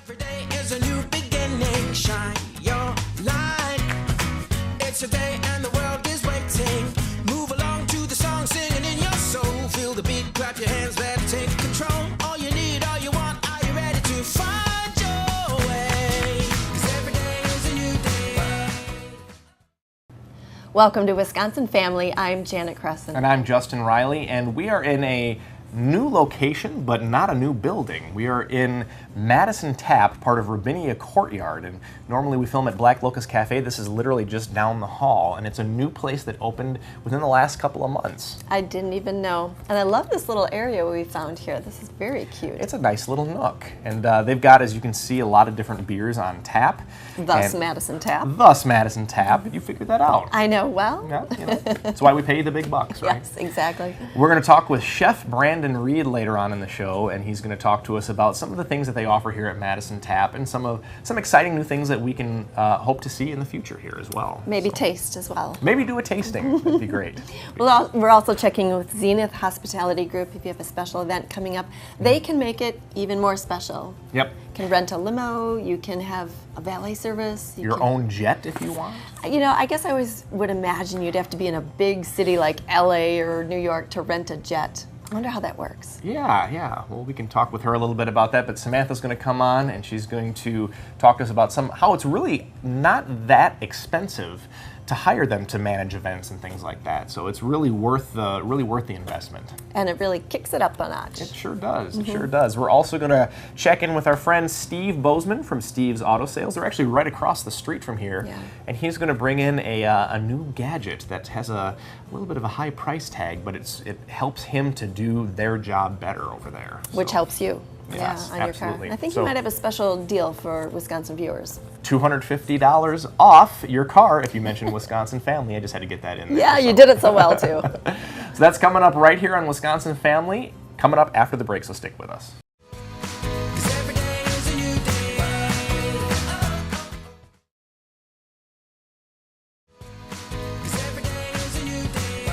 Every day is a new beginning. Shine your light. It's a day and the world is waiting. Move along to the song, singing in your soul. Feel the beat, clap your hands, let's take control. All you need, all you want, are you ready to find your way? 'Cause every day is a new day. Welcome to Wisconsin Family. I'm Janet Crescent. And I'm Justin Riley, and we are in a new location, but not a new building. We are in Madison Tap, part of Rabinia Courtyard, and normally we film at Black Locust Cafe. This is literally just down the hall, and it's a new place that opened within the last couple of months. I didn't even know. And I love this little area we found here. This is very cute. It's a nice little nook, and they've got, as you can see, a lot of different beers on tap. Thus And Madison Tap. Thus Madison Tap. You figured that out. I know well. Yeah, you know, that's why we pay you the big bucks, right? Yes, exactly. We're going to talk with Chef Brandon Reed later on in the show, and he's going to talk to us about some of the things that they offer here at Madison Tap and some exciting new things that we can hope to see in the future here as well. Maybe So, taste as well. maybe do a tasting. That'd be great. We're also checking with Zenith Hospitality Group. If you have a special event coming up, they can make it even more special. Yep. You can rent a limo, you can have a valet service. Your own jet if you want. You know, I guess I always would imagine you'd have to be in a big city like LA or New York to rent a jet. I wonder how that works. Yeah. Well, we can talk with her a little bit about that, but Samantha's going to come on and she's going to talk to us about how it's really not that expensive to hire them to manage events and things like that. So it's really worth the investment. And it really kicks it up a notch. It sure does. It sure does. We're also going to check in with our friend Steve Bozeman from Steve's Auto Sales. They're actually right across the street from here, Yeah. and he's going to bring in a new gadget that has a little bit of a high price tag, but it helps him to do their job better over there. Which So, helps you. Yes, on your absolutely. car. I think So- you might have a special deal for Wisconsin viewers. $250 off your car if you mention Wisconsin Family. I just had to get that in there. Yeah, you So- did it so well too. So that's coming up right here on Wisconsin Family, coming up after the break, so stick with us. 'Cause every day is a new day. 'Cause every day is a new day.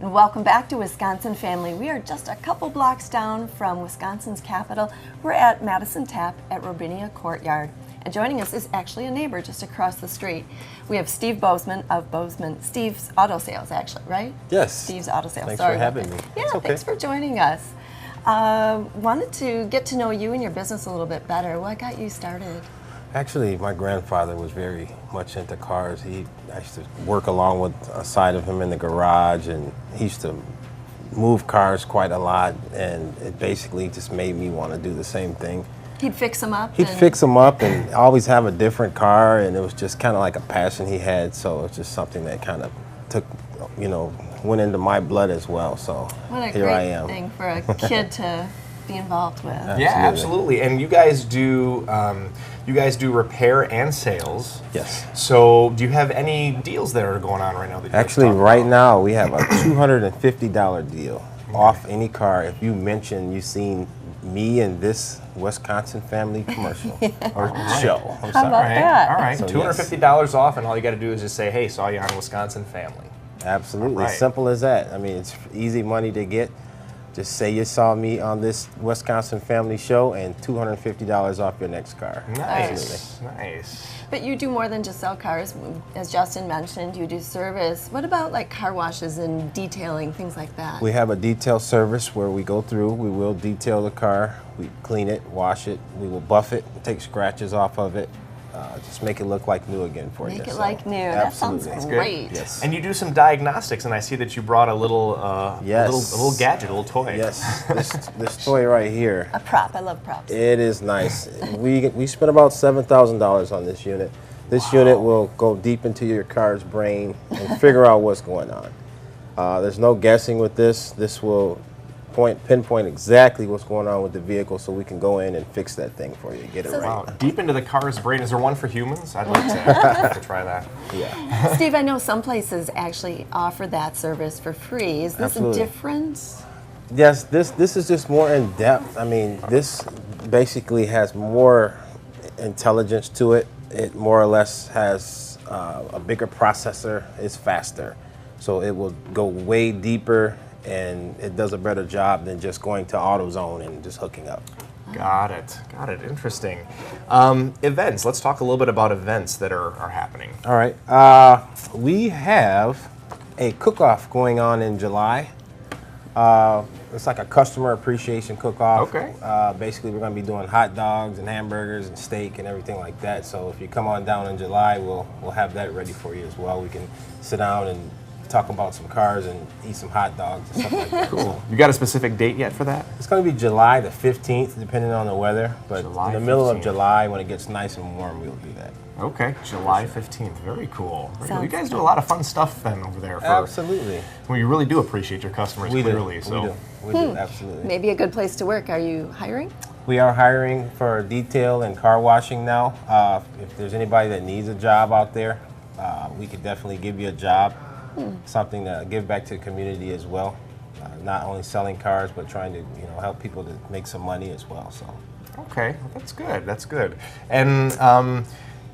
And welcome back to Wisconsin Family. We are just a couple blocks down from Wisconsin's capital. We're at Madison Tap at Rabinia Courtyard. And joining us is actually a neighbor just across the street. We have Steve Bozeman of Steve's Auto Sales, actually, right? Yes. Steve's Auto Sales. Thanks Sorry for about having that. me. Yeah, It's okay. thanks for joining us. Wanted to get to know you and your business a little bit better. What got you started? Actually, my grandfather was very much into cars. I used to work along with a side of him in the garage, and he used to move cars quite a lot, and it basically just made me want to do the same thing. He'd fix them up? He'd fix them up and always have a different car, and it was just kind of like a passion he had, so it's just something that kind of went into my blood as well, so What a here I great am. thing for a kid to be involved with. Yeah, absolutely. And you guys do repair and sales. Yes. So, do you have any deals that are going on right now? That you Actually, guys talk right about? now we have a $250 deal off any car if you mention you've seen me in this Wisconsin Family commercial or show. I'm How sorry. about that? All right. So, $250 off, and all you got to do is just say, "Hey, saw you on Wisconsin Family." Absolutely, All right. simple as that. I mean, it's easy money to get. Just say you saw me on this Wisconsin Family show, and $250 off your next car. Nice. But you do more than just sell cars. As Justin mentioned, you do service. What about like car washes and detailing, things like that? We have a detail service where we go through, we will detail the car, we clean it, wash it, we will buff it, take scratches off of it, just make it look like new again for you. Make it So, like new. That sounds absolutely. great. Yes. And you do some diagnostics, and I see that you brought a little, Yes. a little gadget, a little toy. Yes, this toy right here, A prop. I love props. it is nice. We spent about $7,000 on this unit. This unit will go deep into your car's brain and figure out what's going on. There's no guessing with this. This will pinpoint exactly what's going on with the vehicle, so we can go in and fix that thing for you, get it So- right. Wow, deep into the car's brain. Is there one for humans? I'd like to try that. Yeah. Steve, I know some places actually offer that service for free. Is this Absolutely. a difference? Yes, this is just more in depth. I mean, this basically has more intelligence to it. It more or less has a bigger processor. It's faster, so it will go way deeper and it does a better job than just going to AutoZone and just hooking up. Got it. Got it. Interesting. Events. Let's talk a little bit about events that are happening. All right. We have a cook-off going on in July. It's like a customer appreciation cook-off. Okay. Basically, we're going to be doing hot dogs and hamburgers and steak and everything like that. So if you come on down in July, we'll have that ready for you as well. We can sit down and talk about some cars and eat some hot dogs and stuff like that. Cool. You got a specific date yet for that? It's going to be July the 15th, depending on the weather. But July in the middle 15th. of July, when it gets nice and warm, we'll do that. Okay, July 15th. Very cool. Very cool. You Sounds guys do a lot of fun stuff then over there. Absolutely. Well, you really do appreciate your customers We clearly. do. So. We do, absolutely. Maybe a good place to work. Are you hiring? We are hiring for detail and car washing now. If there's anybody that needs a job out there, we could definitely give you a job. Something to give back to the community as well. Not only selling cars, but trying to help people to make some money as well. So. Okay, well, that's good. That's good. And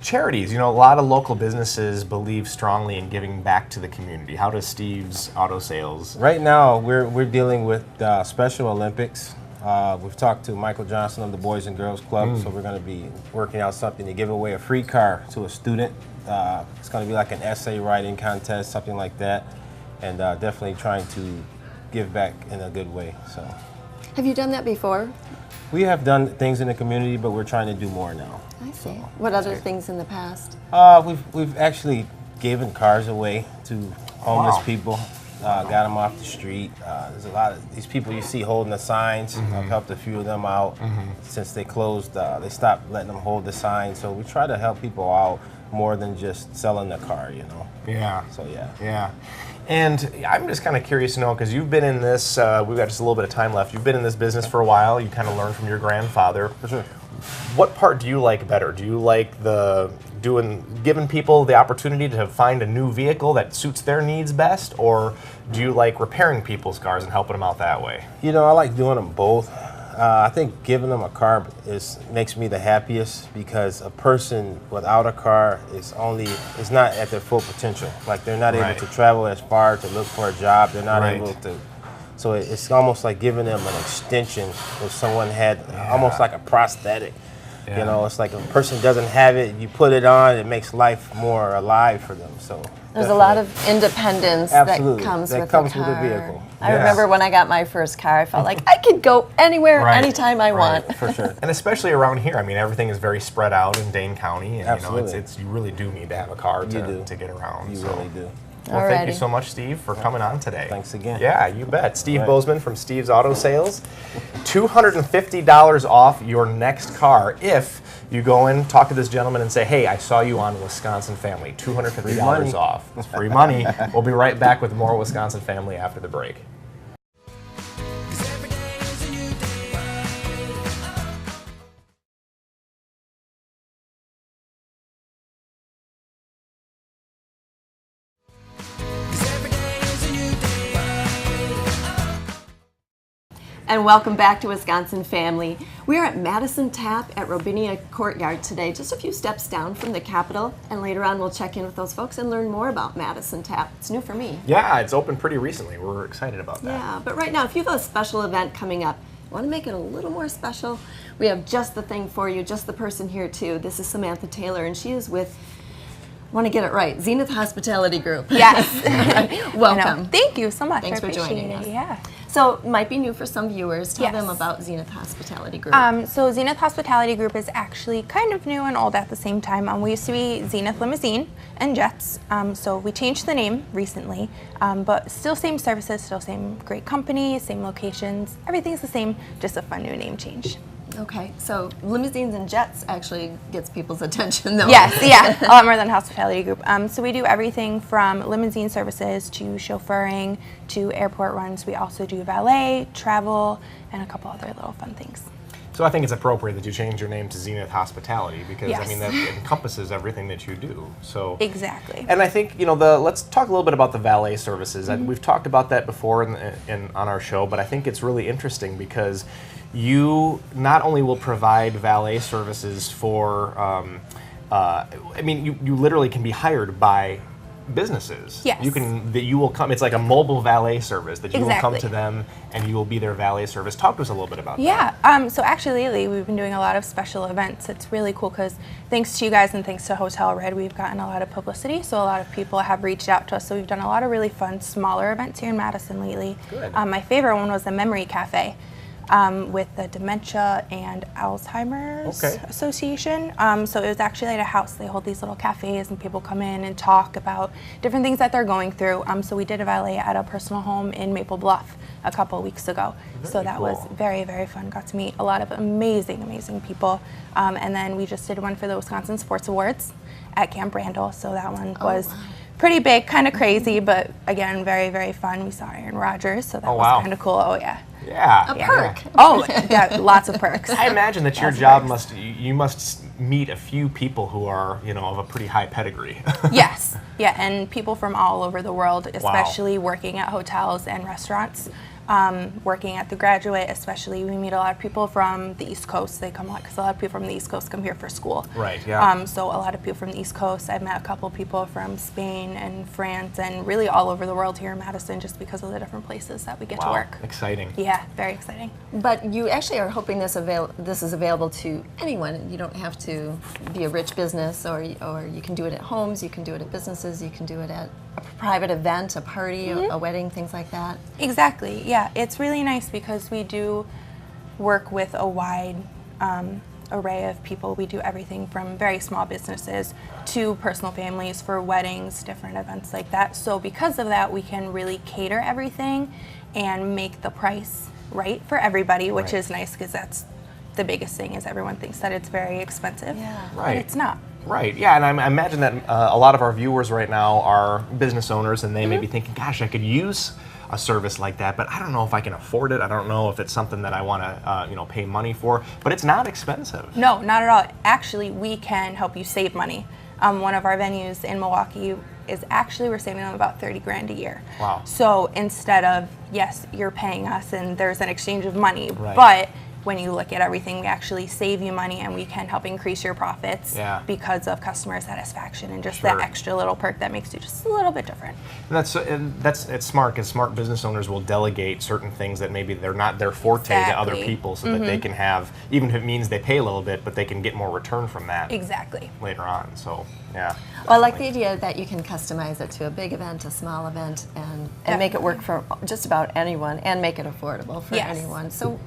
charities. A lot of local businesses believe strongly in giving back to the community. How does Steve's Auto Sales? Right now, we're dealing with Special Olympics. We've talked to Michael Johnson of the Boys and Girls Club, so we're going to be working out something to give away a free car to a student. It's going to be like an essay writing contest, something like that, and definitely trying to give back in a good way. So, Have you done that before? we have done things in the community, but we're trying to do more now. I see. What other things in the past? We've actually given cars away to homeless Wow. people. Got them off the street. There's a lot of these people you see holding the signs. I've helped a few of them out since they closed. They stopped letting them hold the signs. So we try to help people out more than just selling the car, Yeah. So yeah. Yeah. And I'm just kind of curious to know, because you've been in this, we've got just a little bit of time left. You've been in this business for a while. You kind of learned from your grandfather. For sure. What part do you like better? Do you like giving people the opportunity to find a new vehicle that suits their needs best, or do you like repairing people's cars and helping them out that way? I like doing them both. I think giving them a car makes me the happiest, because a person without a car is not at their full potential. Like, they're not Right. able to travel as far to look for a job. They're not Right. able to. So it's almost like giving them an extension. If someone had almost like a prosthetic, Yeah. it's like a person doesn't have it, you put it on, it makes life more alive for them. So There's a lot of independence Absolutely. that comes That with comes the with car. the vehicle. I Yes. remember when I got my first car, I felt like I could go anywhere, Right. anytime I want. for sure. And especially around here, I mean, everything is very spread out in Dane County, and Absolutely. it's you really do need to have a car You do. to get around. You so. really do. Well, thank you Alrighty. so much, Steve, for coming on today. Thanks again. Yeah, you bet. Steve Right. Bozeman from Steve's Auto Sales. $250 off your next car if you go in, talk to this gentleman, and say, hey, I saw you on Wisconsin Family. $250 Free money. off. It's free money. We'll be right back with more Wisconsin Family after the break. 'Cause every day is a new day. And welcome back to Wisconsin Family. We are at Madison Tap at Robinia Courtyard today, just a few steps down from the Capitol. And later on, we'll check in with those folks and learn more about Madison Tap. It's new for me. Yeah, it's opened pretty recently. We're excited about that. Yeah, but right now, if you have a special event coming up, want to make it a little more special, we have just the thing for you, just the person here too. This is Samantha Taylor, and she is with, want to get it right, Zenith Hospitality Group. Yes. Welcome. Thank you so much. Thanks I for joining appreciate us. it. Yeah. So, might be new for some viewers. Tell them Yes. about Zenith Hospitality Group. So Zenith Hospitality Group is actually kind of new and old at the same time. We used to be Zenith Limousine and Jets. So we changed the name recently, but still same services, still same great company, same locations. Everything's the same, just a fun new name change. Okay, so limousines and jets actually gets people's attention, though. Yes, yeah, a lot more than hospitality group. So we do everything from limousine services to chauffeuring to airport runs. We also do valet, travel, and a couple other little fun things. So I think it's appropriate that you change your name to Zenith Hospitality because I Yes. mean that encompasses everything that you do. So Exactly. And I think let's talk a little bit about the valet services. We've talked about that before on our show, but I think it's really interesting because you not only will provide valet services for, you literally can be hired by businesses. Yes. You will come. It's like a mobile valet service that you will come Exactly. to them and you will be their valet service. Talk to us a little bit about that. Yeah, so actually lately we've been doing a lot of special events. It's really cool because thanks to you guys and thanks to Hotel Red, we've gotten a lot of publicity. So a lot of people have reached out to us. So we've done a lot of really fun, smaller events here in Madison lately. Good. My favorite one was the Memory Cafe with the Dementia and Alzheimer's Okay. Association. So it was actually at a house. They hold these little cafes and people come in and talk about different things that they're going through. So we did a valet at a personal home in Maple Bluff a couple of weeks ago. So Very that was cool. very, very fun. Got to meet a lot of amazing, amazing people. And then we just did one for the Wisconsin Sports Awards at Camp Randall. So that one was pretty big, kind of crazy, but again, very, very fun. We saw Aaron Rodgers, so that Oh, was wow. kind of cool. Oh, yeah. Yeah. A perk. Oh, yeah, lots of perks. I imagine that your Lots of job perks. you must meet a few people who are, of a pretty high pedigree. Yes, yeah, and people from all over the world, especially working at hotels and restaurants. Working at the Graduate, especially, we meet a lot of people from the East Coast. They come a lot because a lot of people from the East Coast come here for school. Right, yeah. So a lot of people from the East Coast. I've met a couple people from Spain and France and really all over the world here in Madison just because of the different places that we get to Wow, work. exciting. Yeah, very exciting. But you actually are hoping this is available to anyone. You don't have to be a rich business, or you can do it at homes, you can do it at businesses, you can do it at a private event, a party, a wedding, things like that. Exactly, yeah. It's really nice because we do work with a wide array of people. We do everything from very small businesses to personal families for weddings, different events like that. So because of that, we can really cater everything and make the price right for everybody, which Right. is nice because that's the biggest thing is everyone thinks that it's very expensive, Yeah. Right. but it's not. Right, yeah, and I imagine that a lot of our viewers right now are business owners and they may Mm-hmm. be thinking, gosh, I could use a service like that, but I don't know if I can afford it. I don't know if it's something that I want to pay money for, but it's not expensive. No, not at all. Actually, we can help you save money. One of our venues in Milwaukee is actually, we're saving them about 30 grand a year. Wow. So instead of, yes, you're paying us and there's an exchange of money, Right. but when you look at everything, we actually save you money and we can help increase your profits Yeah. because of customer satisfaction and just Sure. that extra little perk that makes you just a little bit different. And that's it's smart because smart business owners will delegate certain things that maybe they're not their forte to other Exactly. people, so that they can have, even if it means they pay a little bit, but they can get more return from that Exactly. later on. So yeah. Well, I like the idea that you can customize it to a big event, a small event, and make it work for just about anyone and make it affordable for Yes. anyone. So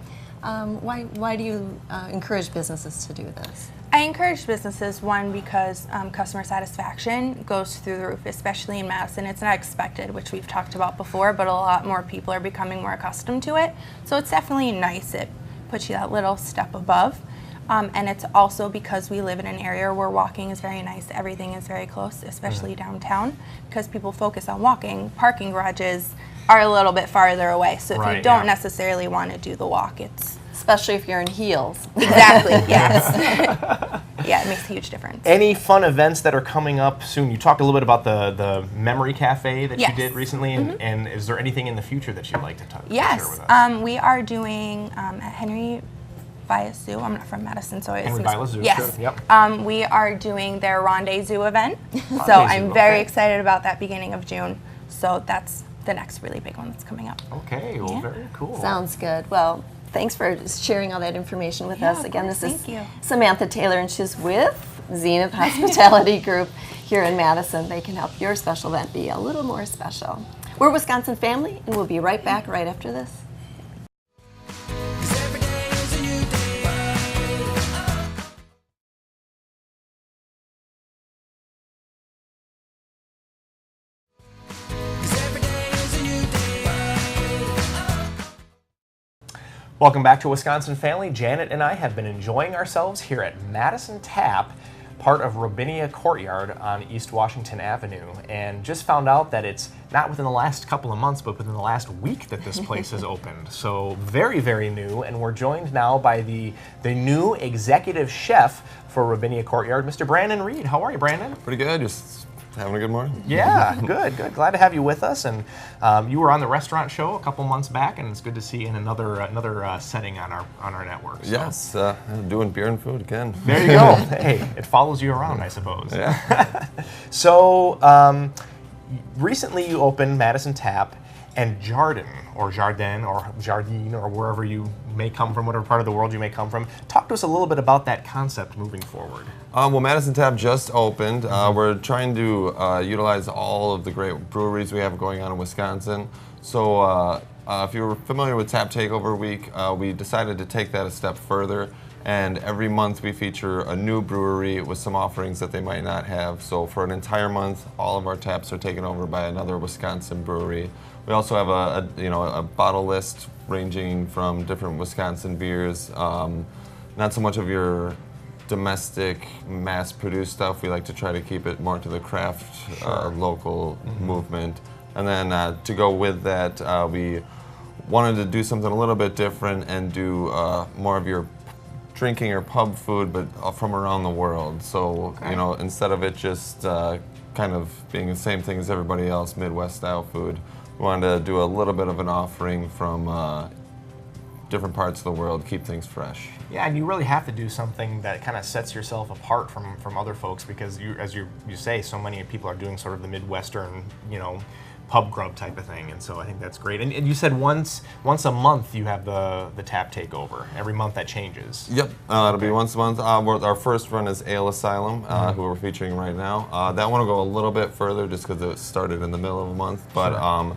why do you encourage businesses to do this? I encourage businesses, one, because customer satisfaction goes through the roof, especially in Madison. It's not expected, which we've talked about before, but a lot more people are becoming more accustomed to it. So it's definitely nice. It puts you that little step above. And it's also because we live in an area where walking is very nice. Everything is very close, especially downtown, because people focus on walking. Parking garages are a little bit farther away. So if Right, you don't yeah. necessarily want to do the walk, it's Especially if you're in heels. exactly, yes. Yeah, it makes a huge difference. Any fun events that are coming up soon? You talked a little bit about the Memory Cafe that Yes. you did recently, and is there anything in the future that you'd like to share Yes, with us? we are doing at Henry Vias Zoo. I'm not from Madison, so Henry it's Vias Zoo, yes. sure, yep. We are doing their Rendezvous event, so Rendezvous, I'm very okay. excited about that beginning of June. So that's the next really big one that's coming up. Okay, well, Yeah. very cool. Sounds good. Well, thanks for sharing all that information with Yeah, us. of Again, course. this is Thank you. Samantha Taylor, and she's with Zenith Hospitality Group here in Madison. They can help your special event be a little more special. We're Wisconsin Family, and we'll be right back right after this. 'Cause every day is a new day. Welcome back to Wisconsin Family. Janet and I have been enjoying ourselves here at Madison Tap, part of Robinia Courtyard on East Washington Avenue, and just found out that it's not within the last couple of months, but within the last week that this place has opened. So very, very new, and we're joined now by the new executive chef for Robinia Courtyard, Mr. Brandon Reed. How are you, Brandon? Pretty good, just having a good morning. Yeah, good. Glad to have you with us. And you were on the restaurant show a couple months back, and it's good to see you in another setting on our network. So. Yes, doing beer and food again. There you go. Hey, it follows you around, I suppose. Yeah. So recently you opened Madison Tap and Jardin or Jardine or wherever you may come from, whatever part of the world you may come from. Talk to us a little bit about that concept moving forward. Well, Madison Tap just opened. We're trying to utilize all of the great breweries we have going on in Wisconsin. So if you're familiar with Tap Takeover Week, we decided to take that a step further. And every month we feature a new brewery with some offerings that they might not have. So for an entire month, all of our taps are taken over by another Wisconsin brewery. We also have a bottle list ranging from different Wisconsin beers. Not so much of your domestic, mass-produced stuff. We like to try to keep it more to the craft, local movement. And then to go with that, we wanted to do something a little bit different and do more of your drinking or pub food, but from around the world. So, you know, instead of it just kind of being the same thing as everybody else, Midwest style food, we wanted to do a little bit of an offering from different parts of the world, keep things fresh. Yeah, and you really have to do something that kind of sets yourself apart from other folks, because as you say, so many people are doing sort of the Midwestern, you know, pub grub type of thing, and so I think that's great. And you said once a month you have the tap takeover. Every month that changes. Yep, it'll be once a month. Our first run is Ale Asylum, who we're featuring right now. That one will go a little bit further just because it started in the middle of a month, but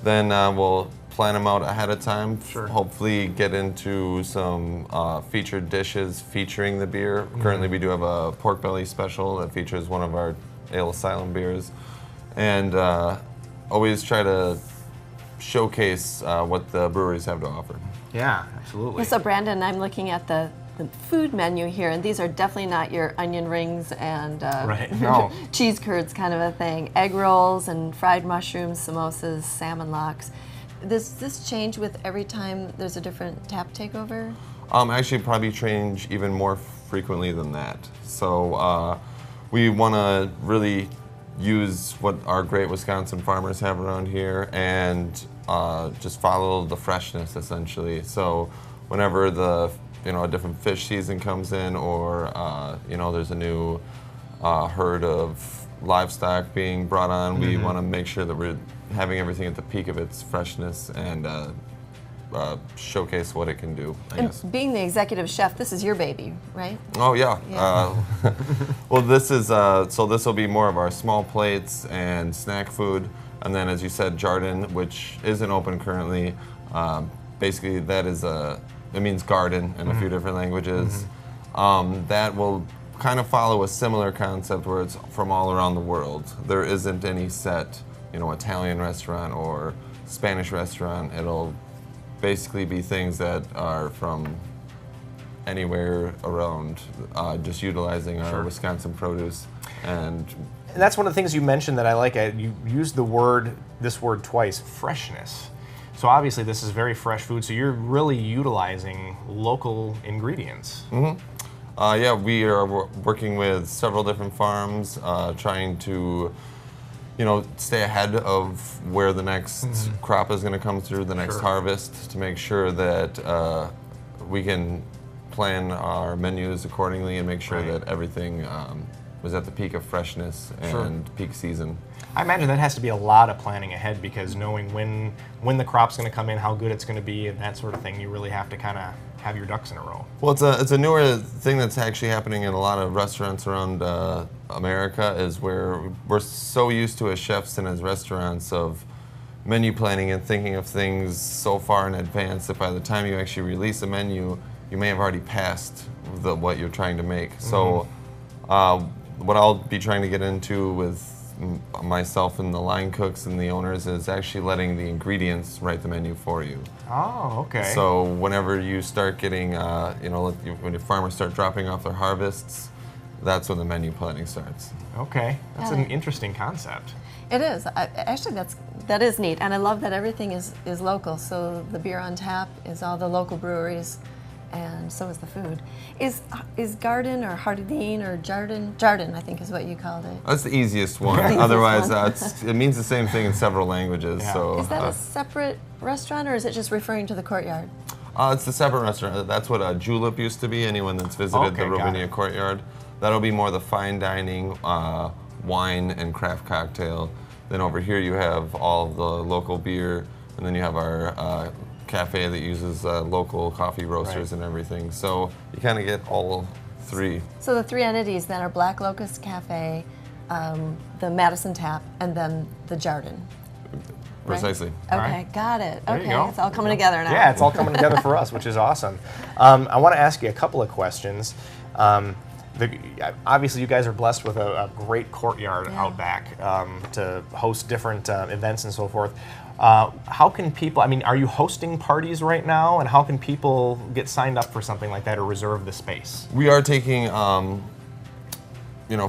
then we'll plan them out ahead of time. Hopefully get into some featured dishes featuring the beer. Currently we do have a pork belly special that features one of our Ale Asylum beers, and always try to showcase what the breweries have to offer. Yeah, absolutely. So Brandon, I'm looking at the food menu here, and these are definitely not your onion rings and No. cheese curds kind of a thing. Egg rolls and fried mushrooms, samosas, salmon lox. Does this change with every time there's a different tap takeover? Actually, probably change even more frequently than that. So we want to really use what our great Wisconsin farmers have around here and just follow the freshness, essentially. So whenever a different fish season comes in, or there's a new herd of livestock being brought on, we want to make sure that we're having everything at the peak of its freshness and showcase what it can do, I guess. Being the executive chef, this is your baby, right? Oh yeah. Well, this is so this will be more of our small plates and snack food, and then as you said, Jardin, which isn't open currently. Basically, that is it means garden in a few different languages. That will kind of follow a similar concept where it's from all around the world. There isn't any set, Italian restaurant or Spanish restaurant. It'll basically be things that are from anywhere around, just utilizing our Wisconsin produce. And that's one of the things you mentioned that I like. You used this word twice, freshness. So obviously this is very fresh food, so you're really utilizing local ingredients. Yeah, we are working with several different farms, trying to stay ahead of where the next crop is going to come through, the next harvest, to make sure that we can plan our menus accordingly and make sure that everything was at the peak of freshness and peak season. I imagine that has to be a lot of planning ahead, because knowing when the crop's going to come in, how good it's going to be, and that sort of thing, you really have to kind of have your ducks in a row. Well, it's a newer thing that's actually happening in a lot of restaurants around America, is where we're so used to as chefs and as restaurants of menu planning and thinking of things so far in advance that by the time you actually release a menu, you may have already passed what you're trying to make. So what I'll be trying to get into with myself and the line cooks and the owners is actually letting the ingredients write the menu for you. Oh, okay. So whenever you start getting, when your farmers start dropping off their harvests, that's when the menu planning starts. Okay, that's Yeah. an interesting concept. It is. Actually, that is neat, and I love that everything is local. So the beer on tap is all the local breweries, and so is the food. Is Garden or Jardin or Jardin? Jardin, I think, is what you called it. That's the easiest one. Easiest Otherwise, one. it means the same thing in several languages. Yeah. So Is that a separate restaurant, or is it just referring to the courtyard? it's the separate restaurant. That's what a julep used to be. Anyone that's visited the Okay, got Robinia it. Courtyard, that'll be more the fine dining, wine and craft cocktail. Then over here you have all of the local beer, and then you have our cafe that uses local coffee roasters and everything. So you kind of get all three. So the three entities then are Black Locust Cafe, the Madison Tap, and then the Jardin. Right? Precisely. Okay, right. Got it. There you Okay, go. it's all coming together now. Yeah, it's all coming together for us, which is awesome. I want to ask you a couple of questions. Obviously, you guys are blessed with a great courtyard out back to host different events and so forth. How can people, I mean, are you hosting parties right now? And how can people get signed up for something like that or reserve the space? We are taking,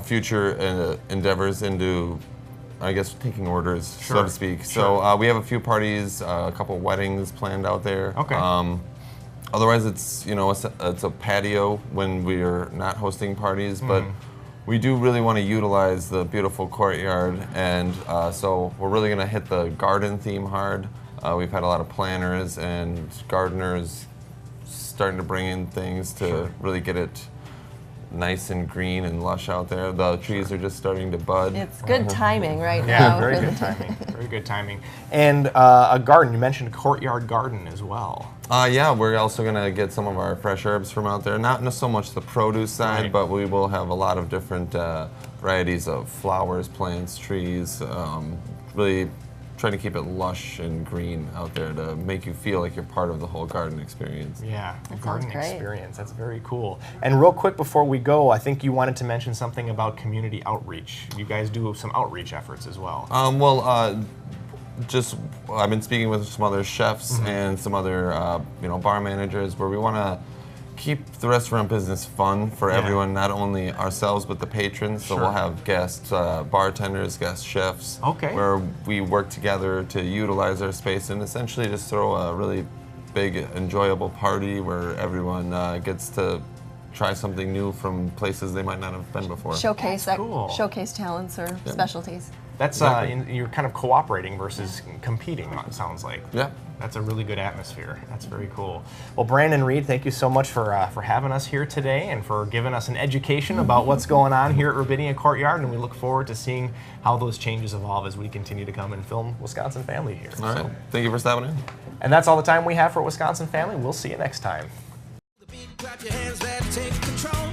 future endeavors into, I guess, taking orders, so to speak. Sure. So we have a few parties, a couple weddings planned out there. Okay. Otherwise, it's it's a patio when we're not hosting parties, but we do really want to utilize the beautiful courtyard, and so we're really going to hit the garden theme hard. We've had a lot of planners and gardeners starting to bring in things to really get it nice and green and lush out there. The trees are just starting to bud. It's good timing right Yeah, now. very for good the- timing. Very good timing. And a garden, you mentioned a courtyard garden as well. Yeah, we're also going to get some of our fresh herbs from out there. Not so much the produce side, Right. but we will have a lot of different varieties of flowers, plants, trees. Really trying to keep it lush and green out there to make you feel like you're part of the whole garden experience. Yeah, the sounds garden great. experience. That's very cool. And real quick before we go, I think you wanted to mention something about community outreach. You guys do some outreach efforts as well. I've been speaking with some other chefs and some other bar managers where we want to keep the restaurant business fun for everyone, not only ourselves but the patrons. So Sure. we'll have guest bartenders, guest chefs, Okay. where we work together to utilize our space and essentially just throw a really big, enjoyable party where everyone gets to try something new from places they might not have been before. Showcase cool. showcase talents or specialties. That's Exactly. you're kind of cooperating versus competing, it sounds like. Yeah. That's a really good atmosphere. That's very cool. Well, Brandon Reed, thank you so much for having us here today and for giving us an education about what's going on here at Robinia Courtyard, and we look forward to seeing how those changes evolve as we continue to come and film Wisconsin Family here. All right. So- Thank you for stopping in. and that's all the time we have for Wisconsin Family. We'll see you next time. The beat, clap your hands, let's take control.